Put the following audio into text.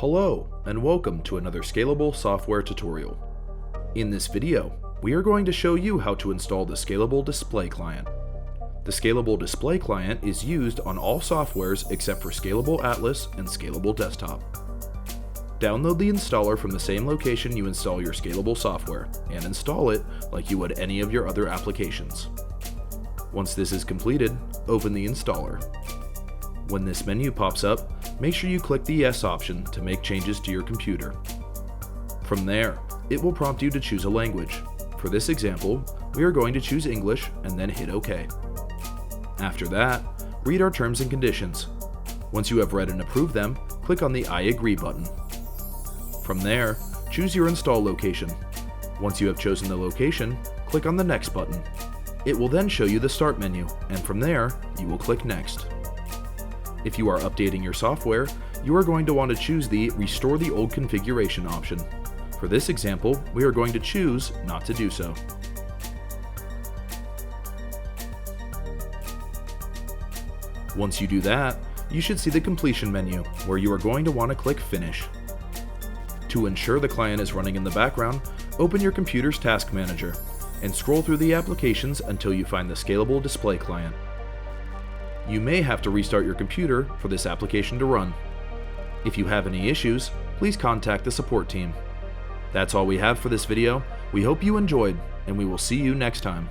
Hello, and welcome to another Scalable software tutorial. In this video, we are going to show you how to install the Scalable Display Client. The Scalable Display Client is used on all softwares except for Scalable Atlas and Scalable Desktop. Download the installer from the same location you install your Scalable software, and install it like you would any of your other applications. Once this is completed, open the installer. When this menu pops up, make sure you click the Yes option to make changes to your computer. From there, it will prompt you to choose a language. For this example, we are going to choose English and then hit OK. After that, read our terms and conditions. Once you have read and approved them, click on the I agree button. From there, choose your install location. Once you have chosen the location, click on the Next button. It will then show you the Start menu, and from there, you will click Next. If you are updating your software, you are going to want to choose the Restore the Old Configuration option. For this example, we are going to choose not to do so. Once you do that, you should see the completion menu, where you are going to want to click Finish. To ensure the client is running in the background, open your computer's Task Manager and scroll through the applications until you find the Scalable Display Client. You may have to restart your computer for this application to run. If you have any issues, please contact the support team. That's all we have for this video. We hope you enjoyed, and we will see you next time.